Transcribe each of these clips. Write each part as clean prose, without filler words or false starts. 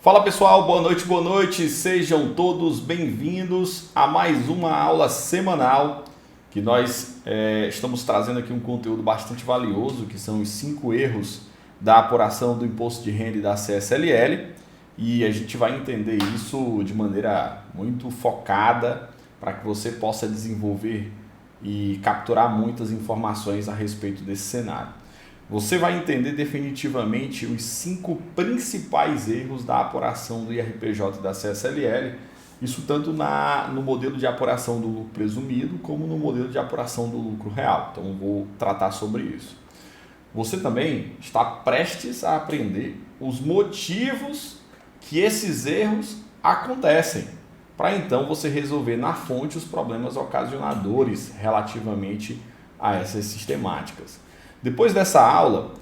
Fala pessoal, boa noite, sejam todos bem-vindos a mais uma aula semanal que nós estamos trazendo aqui um conteúdo bastante valioso, que são os 5 erros da apuração do imposto de renda e da CSLL, e a gente vai entender isso de maneira muito focada para que você possa desenvolver e capturar muitas informações a respeito desse cenário. Você vai entender definitivamente os 5 principais erros da apuração do IRPJ e da CSLL, isso tanto no modelo de apuração do lucro presumido, como no modelo de apuração do lucro real. Então, eu vou tratar sobre isso. Você também está prestes a aprender os motivos que esses erros acontecem, para então você resolver na fonte os problemas ocasionadores relativamente a essas sistemáticas. Depois dessa aula,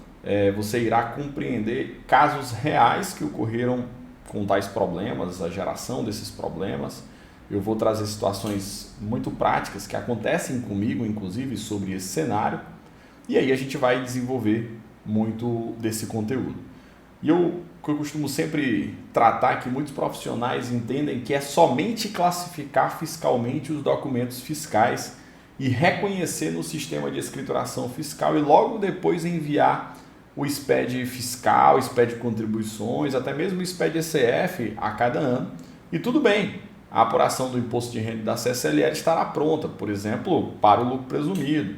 você irá compreender casos reais que ocorreram com tais problemas, a geração desses problemas. Eu vou trazer situações muito práticas que acontecem comigo, inclusive, sobre esse cenário. E aí a gente vai desenvolver muito desse conteúdo. E eu costumo sempre tratar que muitos profissionais entendem que é somente classificar fiscalmente os documentos fiscais e reconhecer no sistema de escrituração fiscal e logo depois enviar o SPED fiscal, SPED de contribuições, até mesmo o SPED ECF a cada ano. E tudo bem, a apuração do imposto de renda da CSLL estará pronta, por exemplo, para o lucro presumido.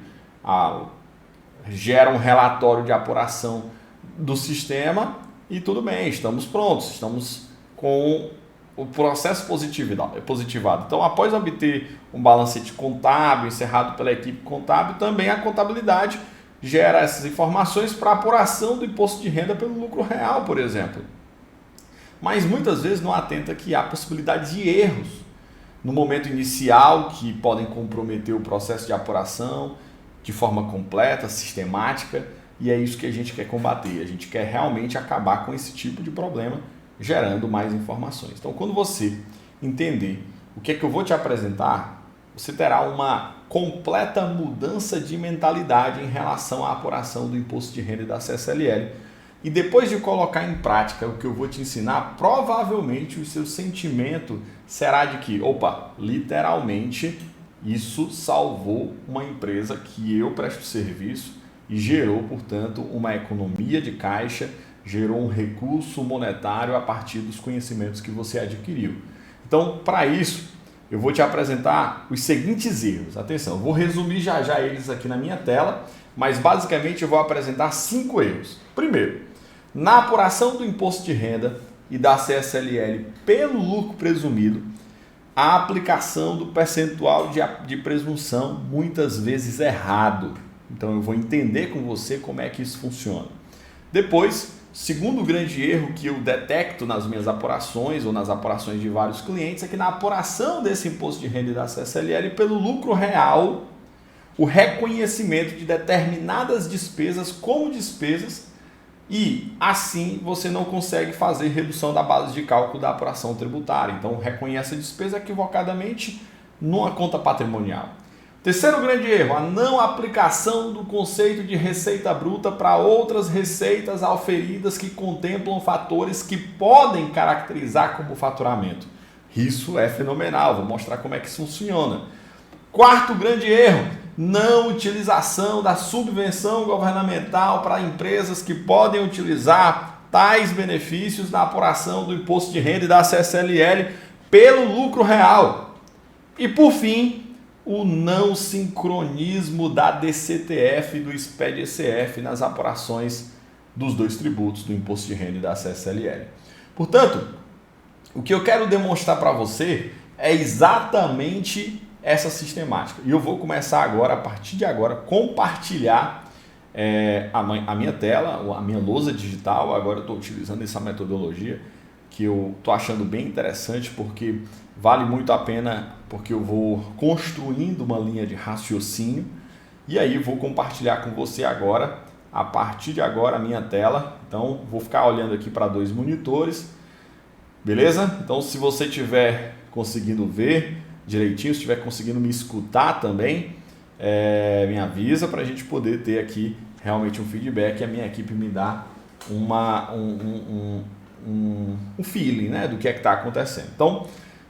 Gera um relatório de apuração do sistema e tudo bem, estamos prontos, estamos com o processo positivado. Então, após obter um balancete contábil encerrado pela equipe contábil, também a contabilidade gera essas informações para apuração do imposto de renda pelo lucro real, por exemplo. Mas muitas vezes não atenta que há possibilidade de erros no momento inicial que podem comprometer o processo de apuração de forma completa, sistemática, e é isso que a gente quer combater. A gente quer realmente acabar com esse tipo de problema, gerando mais informações. Então, quando você entender o que é que eu vou te apresentar, você terá uma completa mudança de mentalidade em relação à apuração do imposto de renda e da CSLL. E depois de colocar em prática o que eu vou te ensinar, provavelmente o seu sentimento será de que, literalmente, isso salvou uma empresa que eu presto serviço e gerou, portanto, uma economia de caixa, gerou um recurso monetário a partir dos conhecimentos que você adquiriu. Então, para isso, eu vou te apresentar os seguintes erros. Atenção, eu vou resumir já eles aqui na minha tela, mas basicamente eu vou apresentar 5 erros. Primeiro, na apuração do imposto de renda e da CSLL pelo lucro presumido, a aplicação do percentual de presunção muitas vezes errado. Então, eu vou entender com você como é que isso funciona. Depois, segundo grande erro que eu detecto nas minhas apurações ou nas apurações de vários clientes é que na apuração desse imposto de renda e da CSLL pelo lucro real, o reconhecimento de determinadas despesas como despesas e assim você não consegue fazer redução da base de cálculo da apuração tributária. Então reconhece a despesa equivocadamente numa conta patrimonial. Terceiro grande erro, a não aplicação do conceito de receita bruta para outras receitas auferidas que contemplam fatores que podem caracterizar como faturamento. Isso é fenomenal, vou mostrar como é que isso funciona. Quarto grande erro, não utilização da subvenção governamental para empresas que podem utilizar tais benefícios na apuração do imposto de renda e da CSLL pelo lucro real. E por fim, o não sincronismo da DCTF e do SPED-ECF nas apurações dos 2 tributos, do imposto de renda e da CSLL. Portanto, o que eu quero demonstrar para você é exatamente essa sistemática. E eu vou começar agora, a partir de agora, compartilhar a minha tela, a minha lousa digital. Agora eu estou utilizando essa metodologia que eu estou achando bem interessante, porque vale muito a pena, porque eu vou construindo uma linha de raciocínio e aí vou compartilhar com você agora, a partir de agora, a minha tela. Então, vou ficar olhando aqui para 2 monitores, beleza? Então, se você estiver conseguindo ver direitinho, se estiver conseguindo me escutar também, me avisa para a gente poder ter aqui realmente um feedback e a minha equipe me dá um feeling, né, do que é que está acontecendo. Então,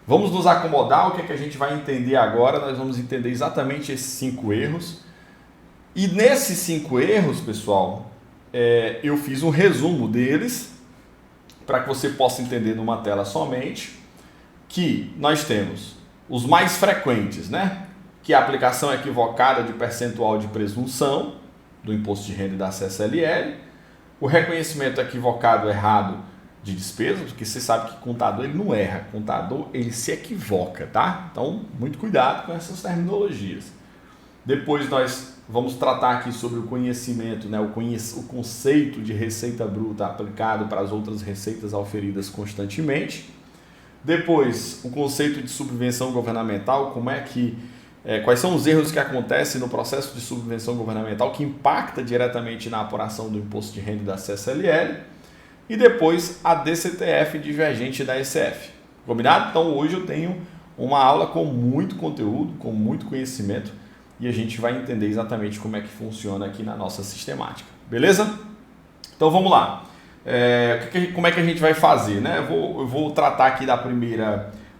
vamos nos acomodar. O que é que a gente vai entender agora? Nós vamos entender exatamente esses 5 erros. E nesses 5 erros, pessoal, eu fiz um resumo deles para que você possa entender numa tela somente, que nós temos os mais frequentes, né? Que é a aplicação equivocada de percentual de presunção do imposto de renda e da CSLL, o reconhecimento equivocado errado de despesas, porque você sabe que contador ele não erra, contador ele se equivoca, tá? Então, muito cuidado com essas terminologias. Depois nós vamos tratar aqui sobre o conhecimento, né? O conceito de receita bruta aplicado para as outras receitas auferidas constantemente. Depois, o conceito de subvenção governamental, quais são os erros que acontecem no processo de subvenção governamental que impacta diretamente na apuração do imposto de renda da CSLL. E depois, a DCTF divergente da SF. Combinado? Então, hoje eu tenho uma aula com muito conteúdo, com muito conhecimento, e a gente vai entender exatamente como é que funciona aqui na nossa sistemática. Beleza? Então, vamos lá. Como é que a gente vai fazer, né? Eu vou tratar aqui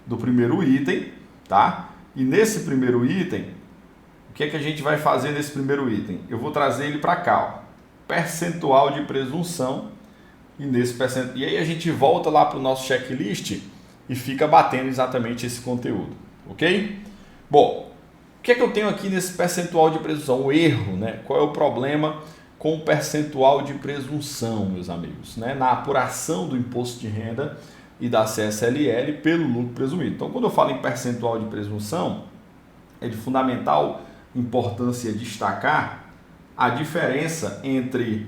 do primeiro item, tá? E nesse primeiro item, o que é que a gente vai fazer nesse primeiro item? Eu vou trazer ele para cá, ó, percentual de presunção, e aí a gente volta lá para o nosso checklist e fica batendo exatamente esse conteúdo, ok? Bom, o que é que eu tenho aqui nesse percentual de presunção? O erro, né? Qual é o problema com o percentual de presunção, meus amigos, né? Na apuração do imposto de renda e da CSLL pelo lucro presumido. Então, quando eu falo em percentual de presunção, é de fundamental importância destacar a diferença entre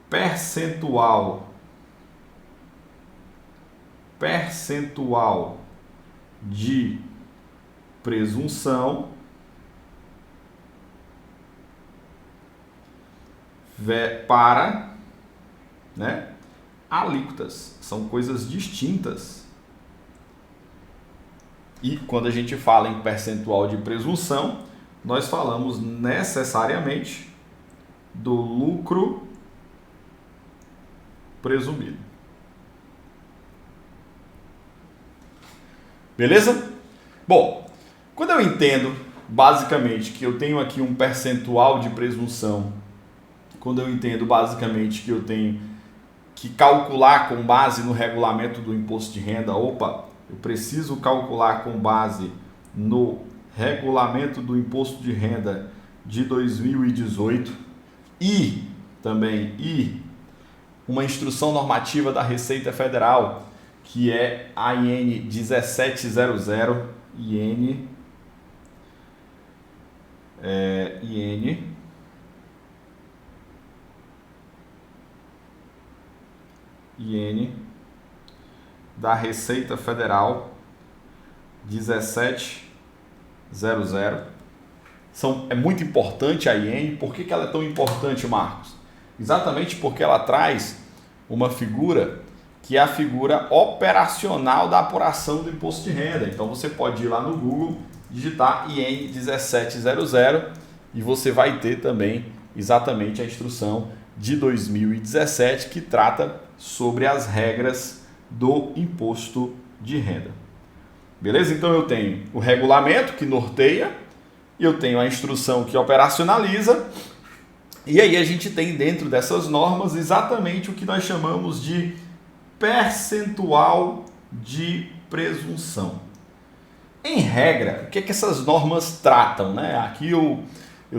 percentual de presunção para, né, alíquotas. São coisas distintas. E quando a gente fala em percentual de presunção, nós falamos necessariamente do lucro presumido. Beleza? Bom, quando eu entendo basicamente que eu tenho aqui um percentual de presunção, quando eu entendo basicamente que eu tenho que calcular com base no regulamento do imposto de renda, eu preciso calcular com base no regulamento do imposto de renda de 2018 e uma instrução normativa da Receita Federal, que é a IN 1700, IN da Receita Federal 1700. É muito importante a IN. Por que ela é tão importante, Marcos? Exatamente porque ela traz uma figura que é a figura operacional da apuração do imposto de renda. Então você pode ir lá no Google, digitar IN 1700 e você vai ter também exatamente a instrução de 2017 que trata sobre as regras do imposto de renda. Beleza? Então eu tenho o regulamento que norteia, eu tenho a instrução que operacionaliza, e aí a gente tem dentro dessas normas exatamente o que nós chamamos de percentual de presunção. Em regra, o que é que essas normas tratam, né? Aqui eu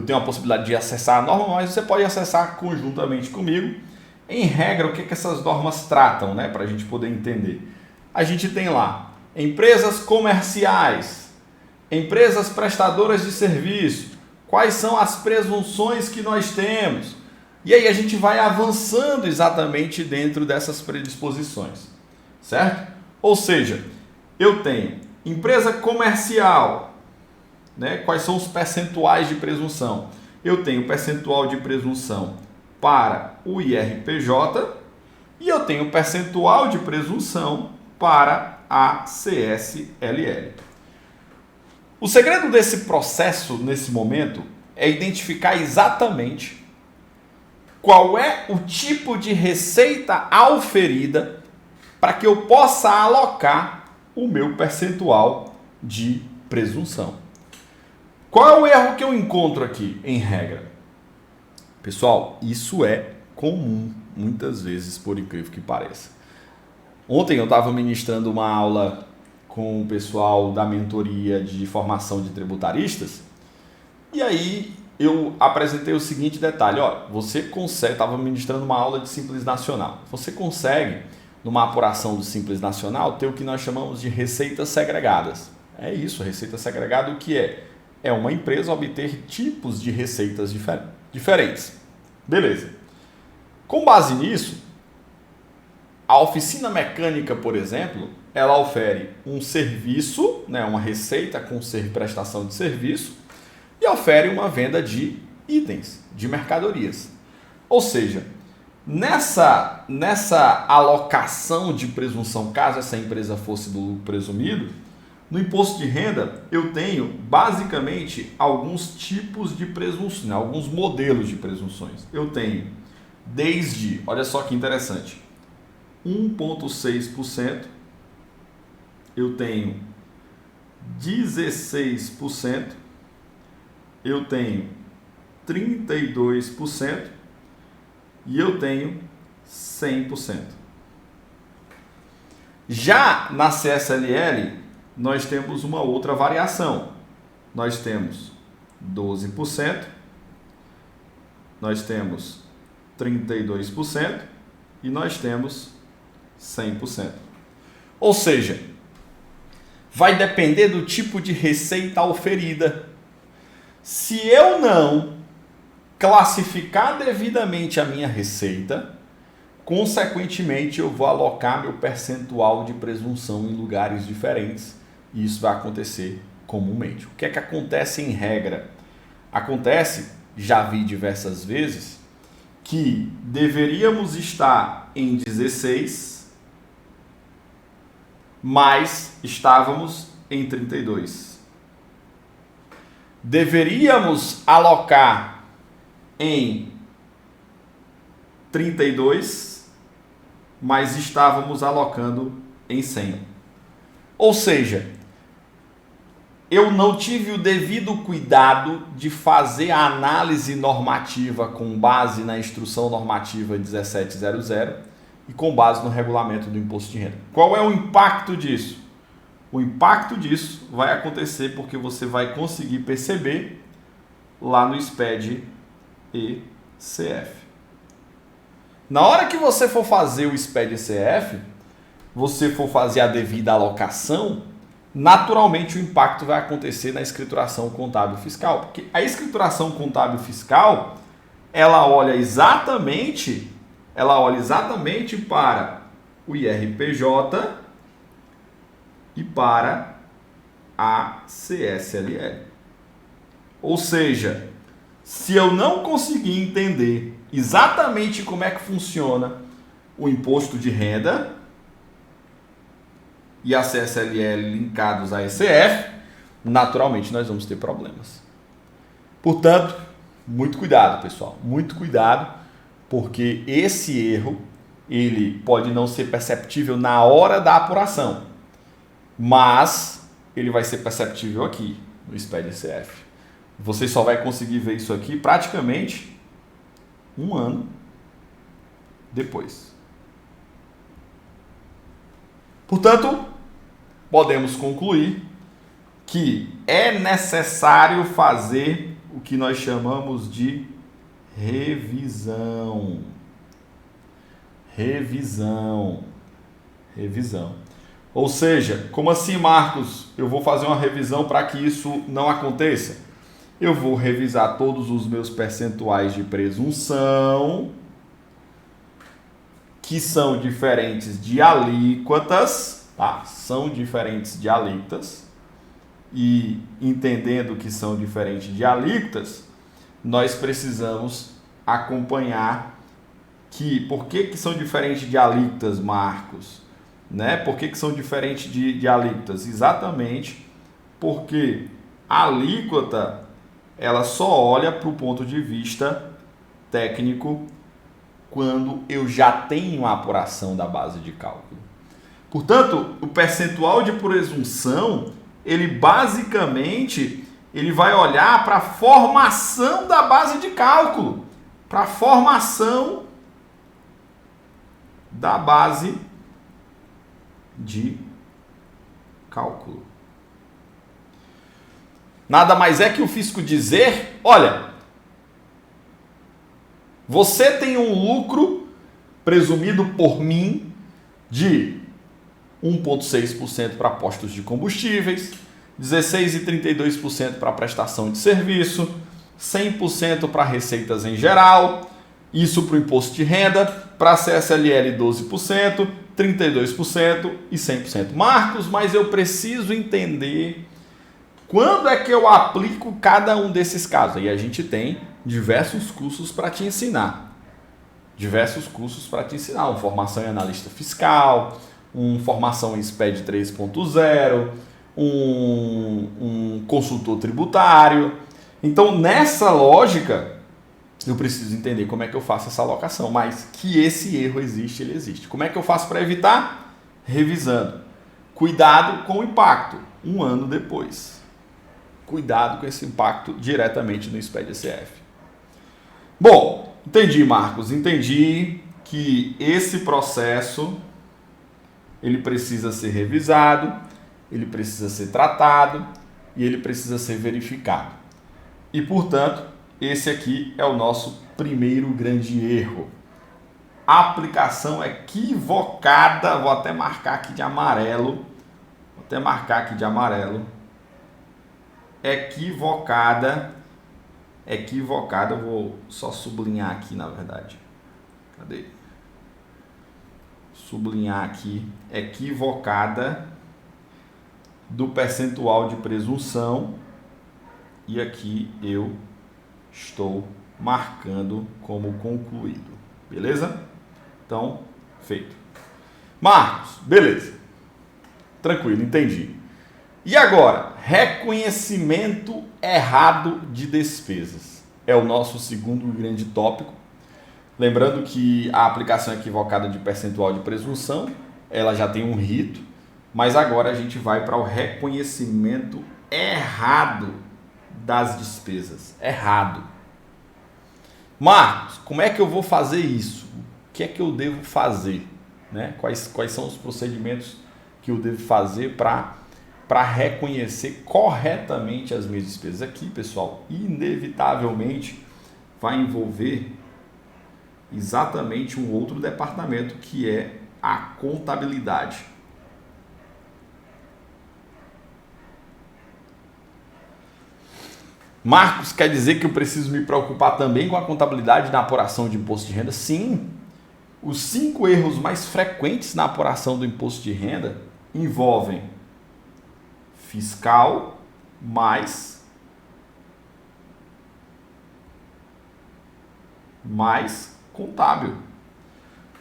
tenho a possibilidade de acessar a norma, mas você pode acessar conjuntamente comigo. Em regra, o que é que essas normas tratam, né? Para a gente poder entender. A gente tem lá empresas comerciais, empresas prestadoras de serviço, quais são as presunções que nós temos. E aí a gente vai avançando exatamente dentro dessas predisposições, certo? Ou seja, eu tenho empresa comercial, né? Quais são os percentuais de presunção? Eu tenho percentual de presunção para o IRPJ e eu tenho percentual de presunção para a CSLL. O segredo desse processo, nesse momento, é identificar exatamente qual é o tipo de receita auferida para que eu possa alocar o meu percentual de presunção. Qual é o erro que eu encontro aqui, em regra? Pessoal, isso é comum, muitas vezes, por incrível que pareça. Ontem eu estava ministrando uma aula com o pessoal da mentoria de formação de tributaristas, e aí eu apresentei o seguinte detalhe: ó, você consegue, estava ministrando uma aula de Simples Nacional, você consegue, numa apuração do Simples Nacional, ter o que nós chamamos de receitas segregadas. É isso, receita segregada o que é? É uma empresa obter tipos de receitas diferentes. Beleza. Com base nisso, a oficina mecânica, por exemplo, ela ofere um serviço, né, uma receita com prestação de serviço, e ofere uma venda de itens, de mercadorias. Ou seja, nessa alocação de presunção, caso essa empresa fosse do lucro presumido, no imposto de renda eu tenho basicamente alguns tipos de presunções, alguns modelos de presunções. Eu tenho desde, olha só que interessante, 1,6%, eu tenho 16%, eu tenho 32% e eu tenho 100%. Já na CSLL, nós temos uma outra variação. Nós temos 12%, nós temos 32% e nós temos 100%. Ou seja, vai depender do tipo de receita oferida. Se eu não classificar devidamente a minha receita, consequentemente eu vou alocar meu percentual de presunção em lugares diferentes. E isso vai acontecer comumente. O que é que acontece em regra? Acontece, já vi diversas vezes, que deveríamos estar em 16, mas estávamos em 32. Deveríamos alocar em 32, mas estávamos alocando em 100. Ou seja, eu não tive o devido cuidado de fazer a análise normativa com base na instrução normativa 1700 e com base no regulamento do imposto de renda. Qual é o impacto disso? O impacto disso vai acontecer porque você vai conseguir perceber lá no SPED ECF. Na hora que você for fazer o SPED ECF, você for fazer a devida alocação, naturalmente o impacto vai acontecer na escrituração contábil fiscal, porque a escrituração contábil fiscal, ela olha exatamente para o IRPJ e para a CSLL. Ou seja, se eu não conseguir entender exatamente como é que funciona o imposto de renda e a CSLL linkados à ECF, naturalmente nós vamos ter problemas. Portanto, muito cuidado, pessoal, muito cuidado, porque esse erro ele pode não ser perceptível na hora da apuração, mas ele vai ser perceptível aqui no SPED ECF. Você só vai conseguir ver isso aqui praticamente um ano depois. Portanto, podemos concluir que é necessário fazer o que nós chamamos de revisão. Ou seja, como assim, Marcos? Eu vou fazer uma revisão para que isso não aconteça? Eu vou revisar todos os meus percentuais de presunção, que são diferentes de alíquotas, tá? São diferentes de alíquotas. E entendendo que são diferentes de alíquotas, nós precisamos acompanhar por que são diferentes de alíquotas, Marcos? Né? Por que são diferentes de alíquotas? Exatamente porque a alíquota ela só olha para o ponto de vista técnico quando eu já tenho a apuração da base de cálculo. Portanto, o percentual de presunção, ele basicamente ele vai olhar para a formação da base de cálculo, para a formação da base de cálculo. Nada mais é que o fisco dizer, olha, você tem um lucro presumido por mim de 1,6% para postos de combustíveis, 16,32% para prestação de serviço, 100% para receitas em geral, isso para o imposto de renda, para a CSLL 12%, 32% e 100%. Marcos, mas eu preciso entender quando é que eu aplico cada um desses casos. E a gente tem diversos cursos para te ensinar. Uma formação em analista fiscal, uma formação em SPED 3.0, um consultor tributário. Então, nessa lógica, eu preciso entender como é que eu faço essa alocação, mas que esse erro existe, ele existe. Como é que eu faço para evitar? Revisando. Cuidado com o impacto, um ano depois. Cuidado com esse impacto diretamente no SPED-SF. Bom, entendi, Marcos, entendi que esse processo ele precisa ser revisado, ele precisa ser tratado e ele precisa ser verificado. E, portanto, esse aqui é o nosso primeiro grande erro. Aplicação equivocada, vou até marcar aqui de amarelo, equivocada, vou só sublinhar aqui, na verdade. Cadê? Sublinhar aqui, equivocada do percentual de presunção, e aqui eu estou marcando como concluído, beleza? Então, feito. Marcos, beleza. Tranquilo, entendi. E agora, reconhecimento errado de despesas. É o nosso segundo grande tópico. Lembrando que a aplicação equivocada de percentual de presunção, ela já tem um rito, mas agora a gente vai para o reconhecimento errado das despesas. Errado. Marcos, como é que eu vou fazer isso? O que é que eu devo fazer? Né? Quais são os procedimentos que eu devo fazer para reconhecer corretamente as minhas despesas? Aqui, pessoal, inevitavelmente vai envolver exatamente um outro departamento, que é a contabilidade. Marcos, quer dizer que eu preciso me preocupar também com a contabilidade na apuração de imposto de renda? Sim. Os 5 erros mais frequentes na apuração do imposto de renda envolvem fiscal mais contábil.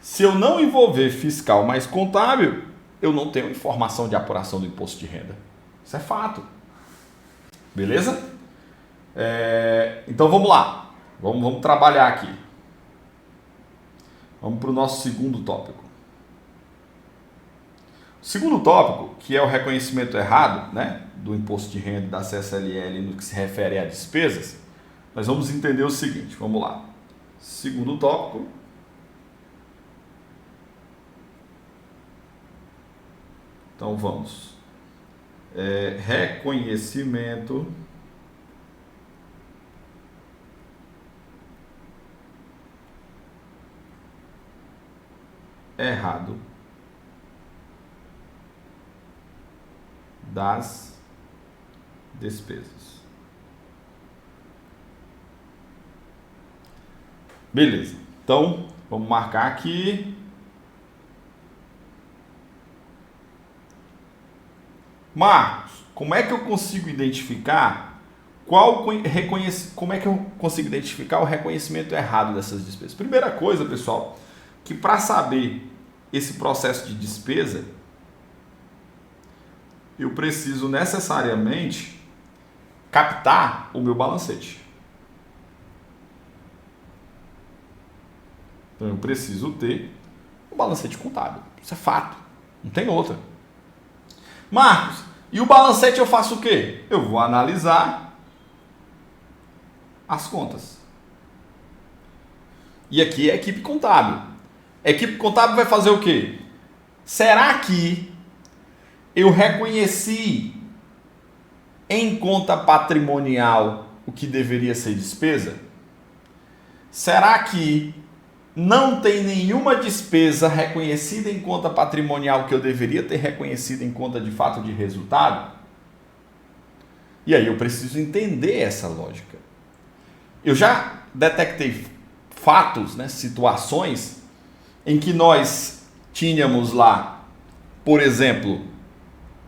Se eu não envolver fiscal mais contábil, eu não tenho informação de apuração do imposto de renda. Isso é fato. Beleza? Então vamos lá. Vamos trabalhar aqui. Vamos para o nosso segundo tópico. O segundo tópico, que é o reconhecimento errado, né, do imposto de renda da CSLL no que se refere a despesas, nós vamos entender o seguinte. Vamos lá. Segundo tópico. Então vamos. Reconhecimento errado das despesas. Beleza. Então, vamos marcar aqui. Marcos, como é que eu consigo identificar como é que eu consigo identificar o reconhecimento errado dessas despesas? Primeira coisa, pessoal, que para saber esse processo de despesa, eu preciso necessariamente captar o meu balancete. Então eu preciso ter um balancete contábil. Isso é fato. Não tem outra. Marcos, e o balancete eu faço o quê? Eu vou analisar as contas. E aqui é a equipe contábil. A equipe contábil vai fazer o quê? Será que eu reconheci em conta patrimonial o que deveria ser despesa? Será que não tem nenhuma despesa reconhecida em conta patrimonial que eu deveria ter reconhecido em conta de fato de resultado? E aí eu preciso entender essa lógica. Eu já detectei fatos, né, situações em que nós tínhamos lá, por exemplo,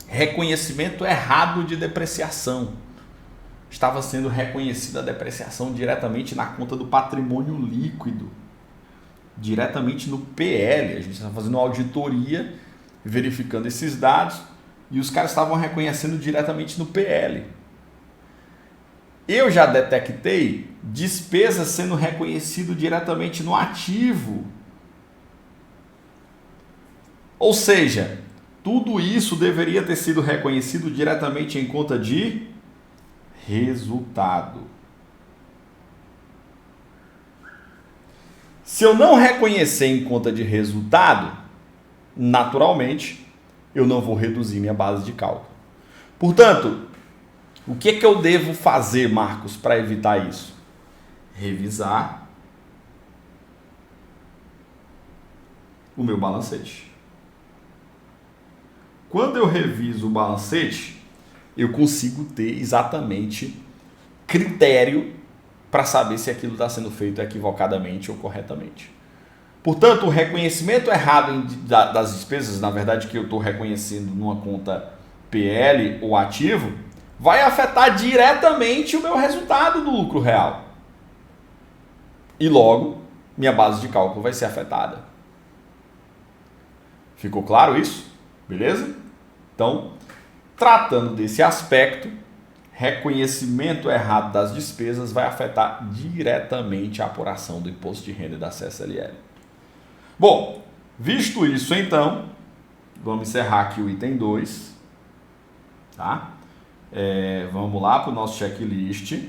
reconhecimento errado de depreciação. Estava sendo reconhecida a depreciação diretamente na conta do patrimônio líquido, diretamente no PL. A gente está fazendo uma auditoria, verificando esses dados, e os caras estavam reconhecendo diretamente no PL. Eu já detectei despesas sendo reconhecido diretamente no ativo. Ou seja, tudo isso deveria ter sido reconhecido diretamente em conta de resultado. Se eu não reconhecer em conta de resultado, naturalmente, eu não vou reduzir minha base de cálculo. Portanto, o que é que eu devo fazer, Marcos, para evitar isso? Revisar o meu balancete. Quando eu reviso o balancete, eu consigo ter exatamente critério para saber se aquilo está sendo feito equivocadamente ou corretamente. Portanto, o reconhecimento errado das despesas, na verdade que eu estou reconhecendo numa conta PL ou ativo, vai afetar diretamente o meu resultado do lucro real. E logo, minha base de cálculo vai ser afetada. Ficou claro isso? Beleza? Então, tratando desse aspecto, reconhecimento errado das despesas vai afetar diretamente a apuração do imposto de renda e da CSLL. Bom, visto isso então, vamos encerrar aqui o item 2, tá? Vamos lá para o nosso checklist,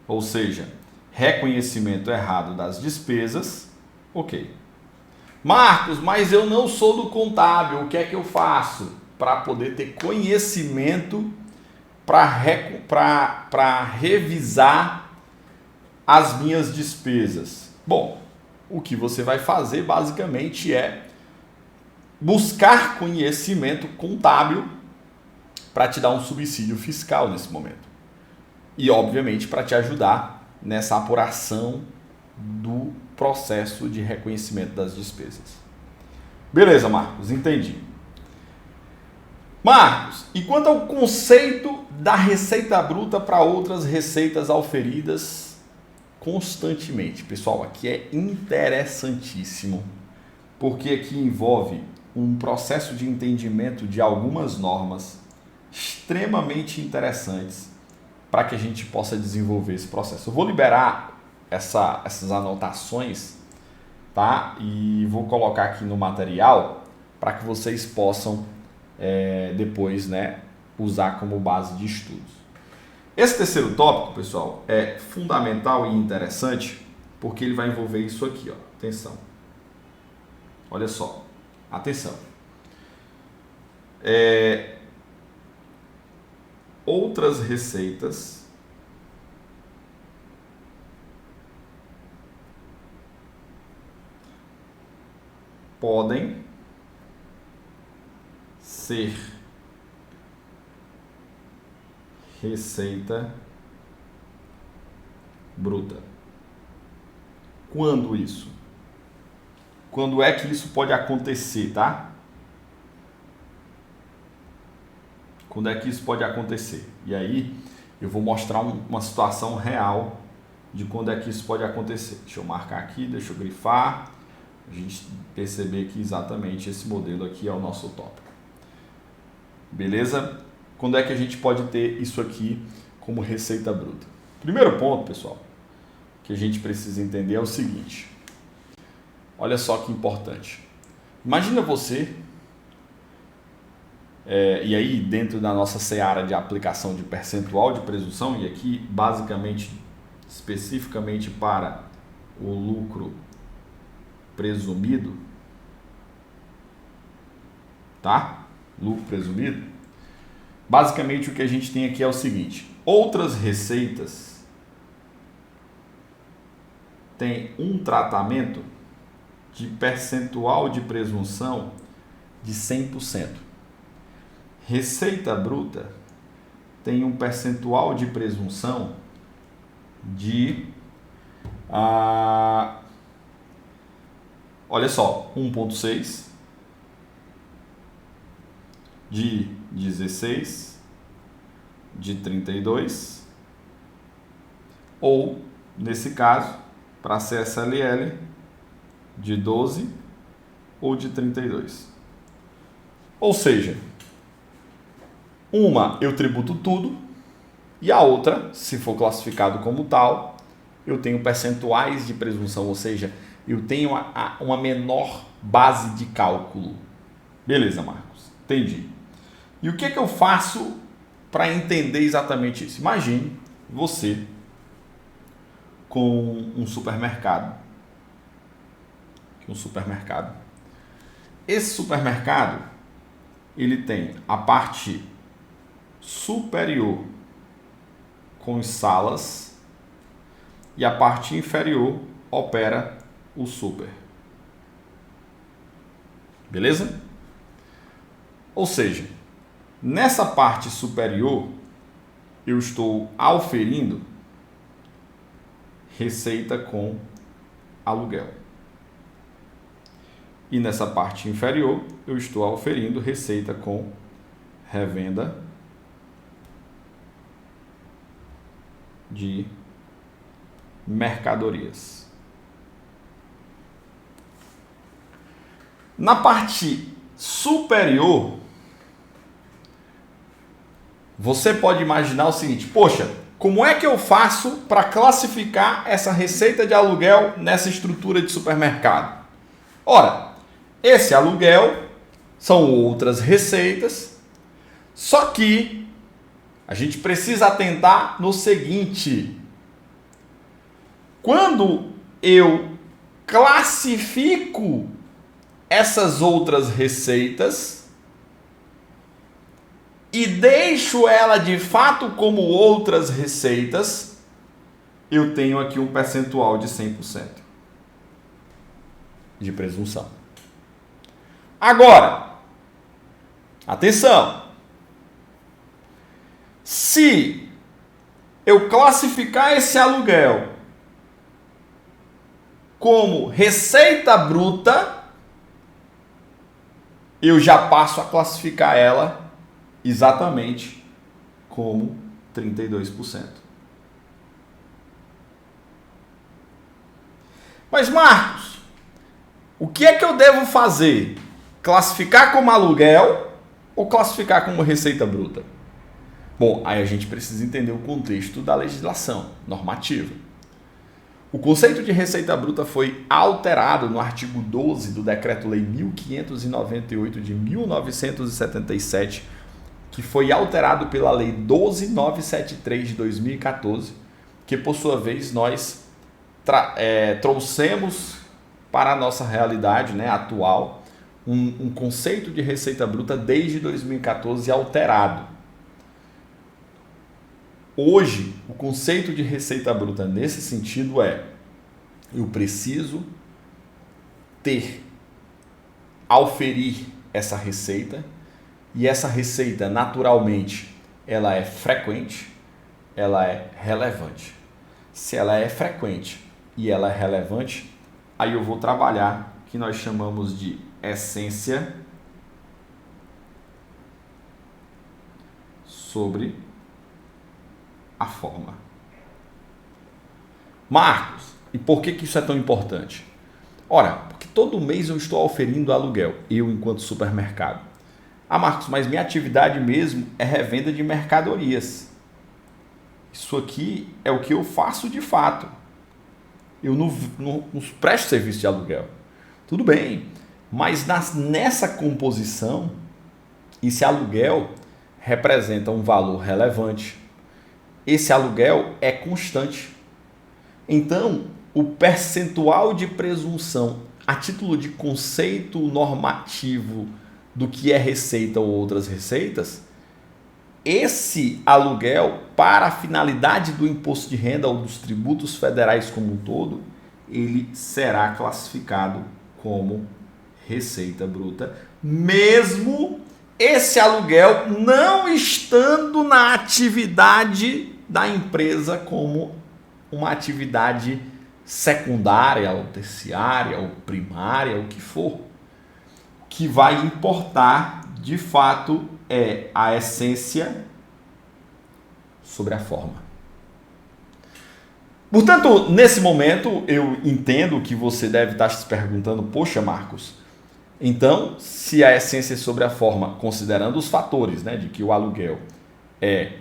ou seja, reconhecimento errado das despesas, ok. Marcos, mas eu não sou do contábil, o que é que eu faço para poder ter conhecimento para revisar as minhas despesas? Bom, o que você vai fazer basicamente é buscar conhecimento contábil para te dar um subsídio fiscal nesse momento. E, obviamente, para te ajudar nessa apuração do processo de reconhecimento das despesas. Beleza, Marcos, entendi. Marcos, e quanto ao conceito da receita bruta para outras receitas auferidas constantemente? Pessoal, aqui é interessantíssimo, porque aqui envolve um processo de entendimento de algumas normas extremamente interessantes para que a gente possa desenvolver esse processo. Eu vou liberar essas anotações, tá? E vou colocar aqui no material para que vocês possam depois, né, usar como base de estudos. Esse terceiro tópico, pessoal, é fundamental e interessante porque ele vai envolver isso aqui, ó. Atenção. Olha só. Atenção. Outras receitas podem ser receita bruta. Quando isso? Quando é que isso pode acontecer, tá? Quando é que isso pode acontecer? E aí eu vou mostrar uma situação real de quando é que isso pode acontecer. Deixa eu marcar aqui, deixa eu grifar, a gente perceber que exatamente esse modelo aqui é o nosso tópico. Beleza? Quando é que a gente pode ter isso aqui como receita bruta? Primeiro ponto, pessoal, que a gente precisa entender é o seguinte. Olha só que importante. Imagina você, e aí dentro da nossa seara de aplicação de percentual de presunção, e aqui basicamente, especificamente para o lucro presumido, tá? Lucro presumido. Basicamente o que a gente tem aqui é o seguinte: outras receitas têm um tratamento de percentual de presunção de 100%. Receita bruta tem um percentual de presunção de olha só, 1,6, de 16, de 32, ou, nesse caso, para CSLL, de 12 ou de 32. Ou seja, uma eu tributo tudo e a outra, se for classificado como tal, eu tenho percentuais de presunção, ou seja, eu tenho uma menor base de cálculo. Beleza, Marcos? Entendi. E o que é que eu faço para entender exatamente isso? Imagine você com um supermercado. Esse supermercado, ele tem a parte superior com salas e a parte inferior opera o super. Beleza? Ou seja, nessa parte superior eu estou auferindo receita com aluguel. E nessa parte inferior eu estou auferindo receita com revenda de mercadorias. Na parte superior, você pode imaginar o seguinte: poxa, como é que eu faço para classificar essa receita de aluguel nessa estrutura de supermercado? Ora, esse aluguel são outras receitas, só que a gente precisa atentar no seguinte: quando eu classifico essas outras receitas e deixo ela de fato como outras receitas, eu tenho aqui um percentual de 100% de presunção. Agora, atenção, se eu classificar esse aluguel como receita bruta, eu já passo a classificar ela exatamente como 32%. Mas, Marcos, o que é que eu devo fazer? Classificar como aluguel ou classificar como receita bruta? Bom, aí a gente precisa entender o contexto da legislação normativa. O conceito de receita bruta foi alterado no artigo 12 do Decreto-Lei 1598 de 1977, que foi alterado pela Lei 12973 de 2014, que por sua vez nós trouxemos para a nossa realidade, né, atual, um conceito de receita bruta desde 2014 alterado. Hoje, o conceito de receita bruta nesse sentido é: eu preciso auferir essa receita, e essa receita, naturalmente, ela é frequente, ela é relevante. Se ela é frequente e ela é relevante, aí eu vou trabalhar o que nós chamamos de essência sobre a forma. Marcos, e por que isso é tão importante? Ora, porque todo mês eu estou auferindo aluguel, eu enquanto supermercado. Ah, Marcos, mas minha atividade mesmo é revenda de mercadorias. Isso aqui é o que eu faço de fato. Eu não presto serviço de aluguel. Tudo bem, Mas nessa composição, esse aluguel representa um valor relevante. Esse aluguel é constante. Então, o percentual de presunção a título de conceito normativo do que é receita ou outras receitas, esse aluguel, para a finalidade do imposto de renda ou dos tributos federais como um todo, ele será classificado como receita bruta, mesmo esse aluguel não estando na atividade da empresa como uma atividade secundária ou terciária ou primária, o que for. O que vai importar, de fato, é a essência sobre a forma. Portanto, nesse momento, eu entendo que você deve estar se perguntando, poxa, Marcos, então, se a essência é sobre a forma, considerando os fatores, né, de que o aluguel é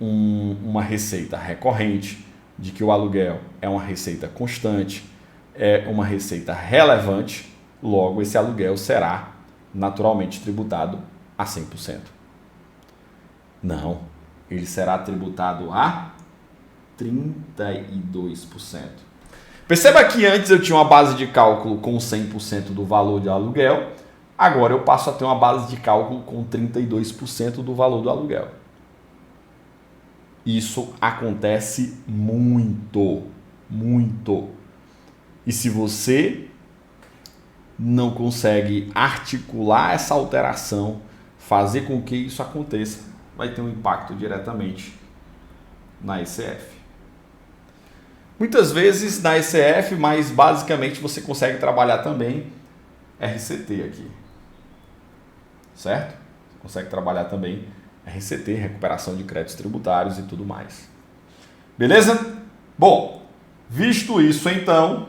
uma receita recorrente, de que o aluguel é uma receita constante, é uma receita relevante, logo esse aluguel será naturalmente tributado a 100%. Não, ele será tributado a 32%. Perceba que antes eu tinha uma base de cálculo com 100% do valor de aluguel, agora eu passo a ter uma base de cálculo com 32% do valor do aluguel. Isso acontece muito, muito. E se você não consegue articular essa alteração, fazer com que isso aconteça, vai ter um impacto diretamente na ECF. Muitas vezes na ECF, mas basicamente você consegue trabalhar também RCT aqui. Certo? Você consegue trabalhar também RCT, recuperação de créditos tributários e tudo mais. Beleza? Bom, visto isso então,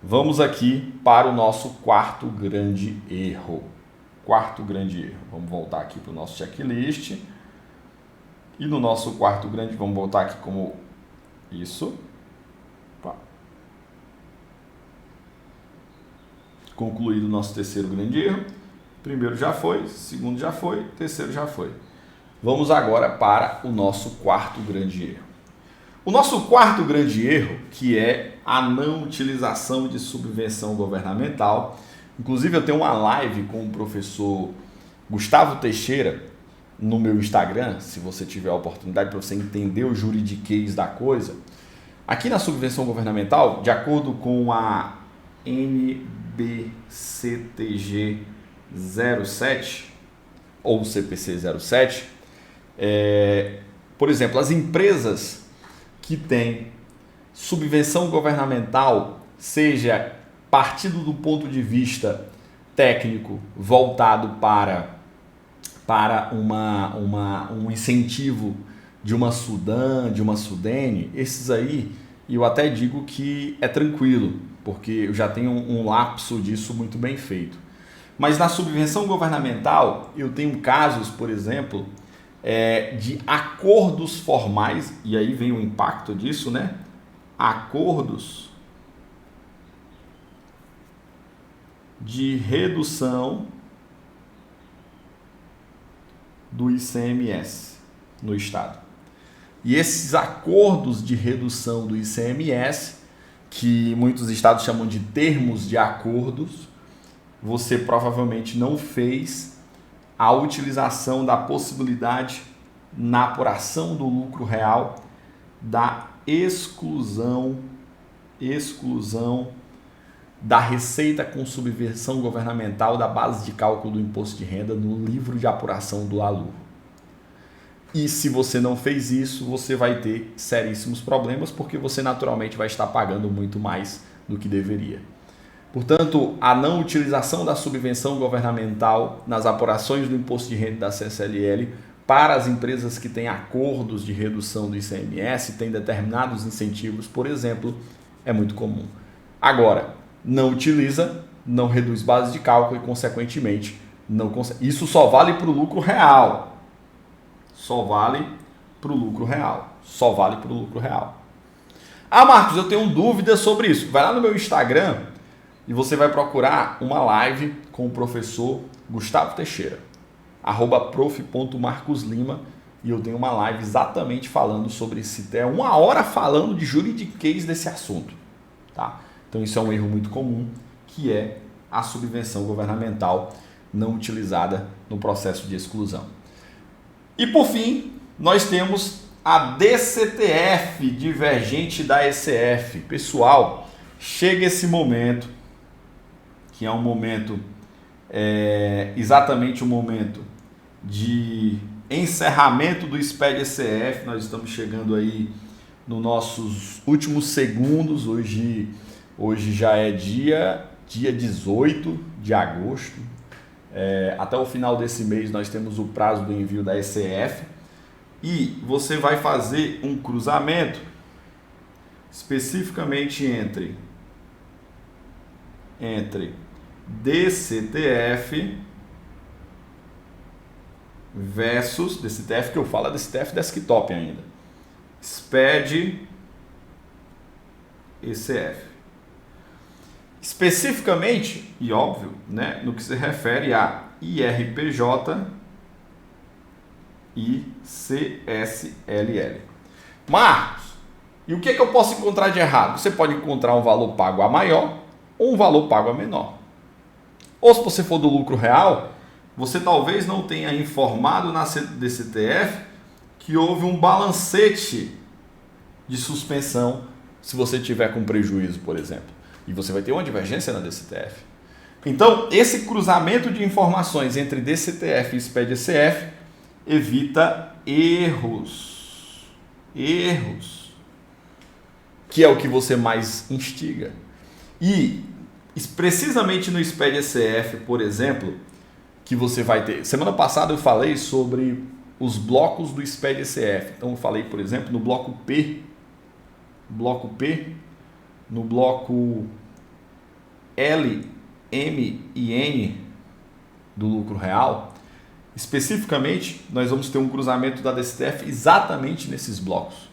vamos aqui para o nosso quarto grande erro. Quarto grande erro. Vamos voltar aqui para o nosso checklist. E no nosso quarto grande, vamos voltar aqui como isso. Opa. Concluído o nosso terceiro grande erro. Primeiro já foi, segundo já foi, terceiro já foi. Vamos agora para o nosso quarto grande erro. O nosso quarto grande erro, que é a não utilização de subvenção governamental. Inclusive eu tenho uma live com o professor Gustavo Teixeira no meu Instagram, se você tiver a oportunidade para você entender o juridiquês da coisa. Aqui na subvenção governamental, de acordo com a NBCTG 07 ou CPC 07, por exemplo, as empresas que têm subvenção governamental, seja partindo do ponto de vista técnico voltado para um incentivo de uma Sudan, de uma Sudene, esses aí eu até digo que é tranquilo, porque eu já tenho um lapso disso muito bem feito. Mas na subvenção governamental eu tenho casos, por exemplo, de acordos formais, e aí vem o impacto disso, né? Acordos de redução do ICMS no estado. E esses acordos de redução do ICMS, que muitos estados chamam de termos de acordos, você provavelmente não fez a utilização da possibilidade na apuração do lucro real da exclusão da receita com subvenção governamental da base de cálculo do imposto de renda no livro de apuração do aluno. E se você não fez isso, você vai ter seríssimos problemas, porque você naturalmente vai estar pagando muito mais do que deveria. Portanto, a não utilização da subvenção governamental nas apurações do imposto de renda da CSLL para as empresas que têm acordos de redução do ICMS, têm determinados incentivos, por exemplo, é muito comum. Agora, não utiliza, não reduz base de cálculo e, consequentemente, não consegue. Isso só vale para o lucro real. Só vale para o lucro real. Só vale para o lucro real. Ah, Marcos, eu tenho dúvidas sobre isso. Vai lá no meu Instagram e você vai procurar uma live com o professor Gustavo Teixeira, @prof.marcoslima, e eu tenho uma live exatamente falando sobre esse tema, 1 hora falando de juridiquês desse assunto. Tá? Então isso é um erro muito comum, que é a subvenção governamental não utilizada no processo de exclusão. E por fim, nós temos a DCTF, divergente da ECF. Pessoal, chega esse momento, que é um momento, exatamente o momento de encerramento do SPED ECF. Nós estamos chegando aí nos nossos últimos segundos. Hoje já é dia 18 de agosto. Até o final desse mês nós temos o prazo do envio da ECF. E você vai fazer um cruzamento especificamente entre DCTF versus DCTF, que eu falo é DCTF desktop ainda, SPED ECF. Especificamente, e óbvio, né, no que se refere a IRPJ e CSLL. Marcos, e o que eu posso encontrar de errado? Você pode encontrar um valor pago a maior ou um valor pago a menor. Ou se você for do lucro real, você talvez não tenha informado na DCTF que houve um balancete de suspensão se você tiver com prejuízo, por exemplo. E você vai ter uma divergência na DCTF. Então, esse cruzamento de informações entre DCTF e SPED ECF evita erros, que é o que você mais instiga. E precisamente no SPED ECF, por exemplo, que você vai ter. Semana passada eu falei sobre os blocos do SPED ECF. Então eu falei, por exemplo, no bloco P, no bloco L, M e N do lucro real. Especificamente, nós vamos ter um cruzamento da DCTF exatamente nesses blocos.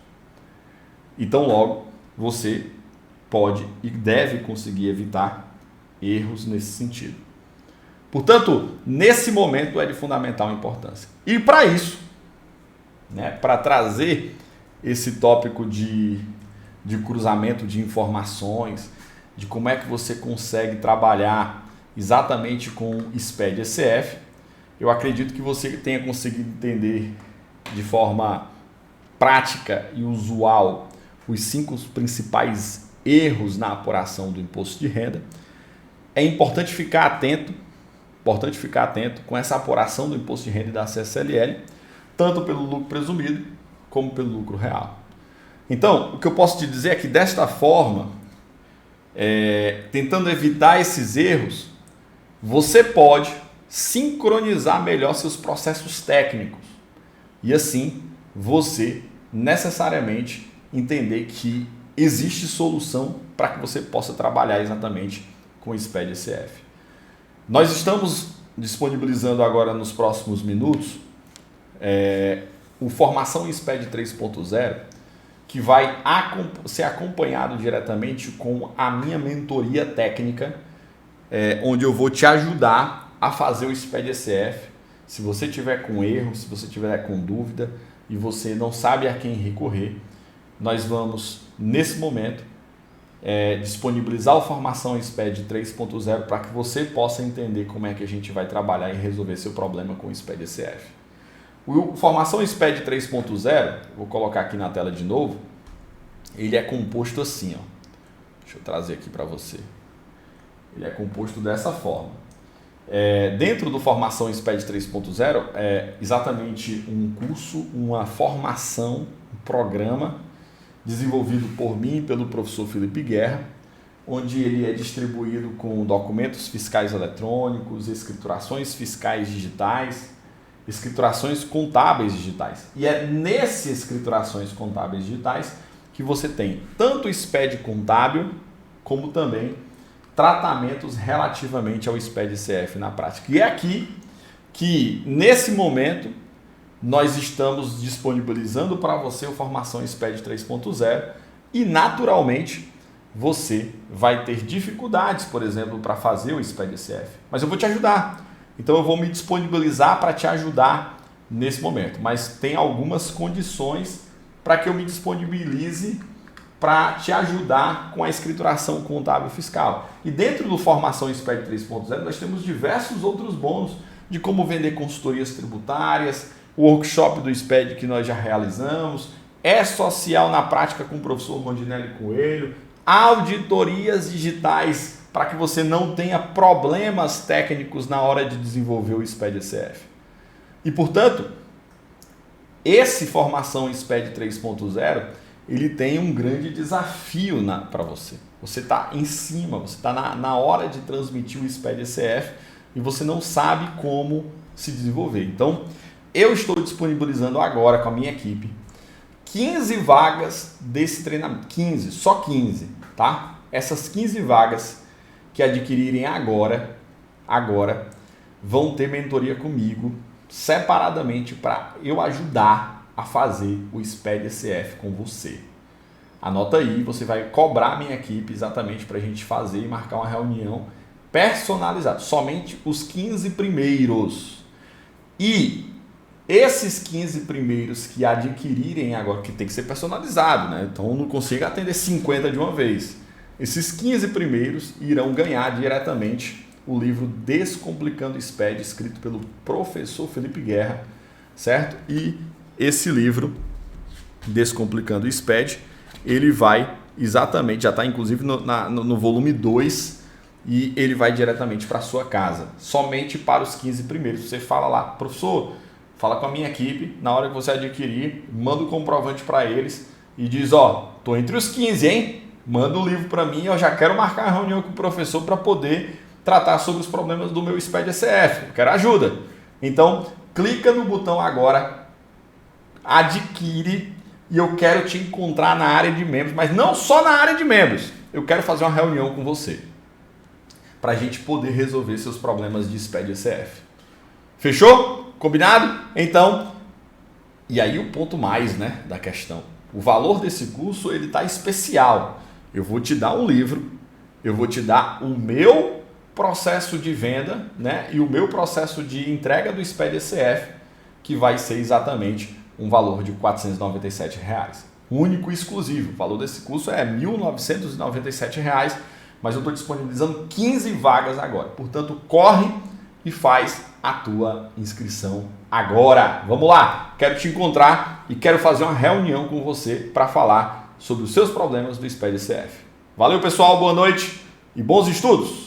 Então, logo, você pode e deve conseguir evitar erros nesse sentido. Portanto, nesse momento é de fundamental importância. E para isso, né, para trazer esse tópico de cruzamento de informações, de como é que você consegue trabalhar exatamente com SPED ECF, eu acredito que você tenha conseguido entender de forma prática e usual os 5 principais erros na apuração do imposto de renda. É importante ficar atento com essa apuração do imposto de renda e da CSLL, tanto pelo lucro presumido como pelo lucro real. Então, o que eu posso te dizer é que desta forma, tentando evitar esses erros, você pode sincronizar melhor seus processos técnicos e assim você necessariamente entender que existe solução para que você possa trabalhar exatamente com o SPED ECF. Nós estamos disponibilizando agora nos próximos minutos o Formação em SPED 3.0, que vai ser acompanhado diretamente com a minha mentoria técnica, onde eu vou te ajudar a fazer o SPED ECF. Se você tiver com erro, se você tiver com dúvida e você não sabe a quem recorrer, nós vamos, nesse momento, disponibilizar a Formação SPED 3.0 para que você possa entender como é que a gente vai trabalhar e resolver seu problema com o SPED ECF. O Formação SPED 3.0, vou colocar aqui na tela de novo, ele é composto assim, ó. Deixa eu trazer aqui para você. Ele é composto dessa forma. Dentro do Formação SPED 3.0 é exatamente um curso, uma formação, um programa desenvolvido por mim e pelo professor Felipe Guerra, onde ele é distribuído com documentos fiscais eletrônicos, escriturações fiscais digitais, escriturações contábeis digitais. E é nessas escriturações contábeis digitais que você tem tanto o SPED contábil, como também tratamentos relativamente ao SPED ECF na prática. E é aqui que, nesse momento, nós estamos disponibilizando para você o Formação SPED 3.0 e, naturalmente, você vai ter dificuldades, por exemplo, para fazer o SPED-SF. Mas eu vou te ajudar. Então eu vou me disponibilizar para te ajudar nesse momento. Mas tem algumas condições para que eu me disponibilize para te ajudar com a escrituração contábil fiscal. E dentro do Formação SPED 3.0 nós temos diversos outros bônus de como vender consultorias tributárias, o workshop do SPED que nós já realizamos, social na prática com o professor Rondinelli Coelho, auditorias digitais para que você não tenha problemas técnicos na hora de desenvolver o SPED-SF. E, portanto, esse Formação SPED 3.0, ele tem um grande desafio para você. Você está em cima, você está na hora de transmitir o SPED-SF e você não sabe como se desenvolver. Então, eu estou disponibilizando agora com a minha equipe 15 vagas desse treinamento. 15, só 15, tá? Essas 15 vagas que adquirirem agora vão ter mentoria comigo separadamente para eu ajudar a fazer o SPED-SF com você. Anota aí, você vai cobrar a minha equipe exatamente para a gente fazer e marcar uma reunião personalizada. Somente os 15 primeiros. E esses 15 primeiros que adquirirem agora, que tem que ser personalizado, né? Então eu não consigo atender 50 de uma vez. Esses 15 primeiros irão ganhar diretamente o livro Descomplicando o SPED, escrito pelo professor Felipe Guerra, certo? E esse livro, Descomplicando o SPED, ele vai exatamente, já está inclusive no volume 2, e ele vai diretamente para a sua casa, somente para os 15 primeiros. Você fala lá, professor, fala com a minha equipe, na hora que você adquirir, manda o comprovante para eles e diz, tô entre os 15, hein? Manda o livro para mim, eu já quero marcar a reunião com o professor para poder tratar sobre os problemas do meu SPED-SF, eu quero ajuda. Então, clica no botão agora, adquire, e eu quero te encontrar na área de membros, mas não só na área de membros, eu quero fazer uma reunião com você, para a gente poder resolver seus problemas de SPED-SF. Fechou? Combinado? Então, e aí o ponto mais, né, da questão. O valor desse curso, ele está especial. Eu vou te dar um livro, eu vou te dar o meu processo de venda, né, e o meu processo de entrega do SPED-SF, que vai ser exatamente um valor de R$ 497. Único e exclusivo. O valor desse curso é R$ 1.997, mas eu estou disponibilizando 15 vagas agora. Portanto, corre e faz a tua inscrição agora. Vamos lá! Quero te encontrar e quero fazer uma reunião com você para falar sobre os seus problemas do SPED-SF. Valeu, pessoal, boa noite e bons estudos!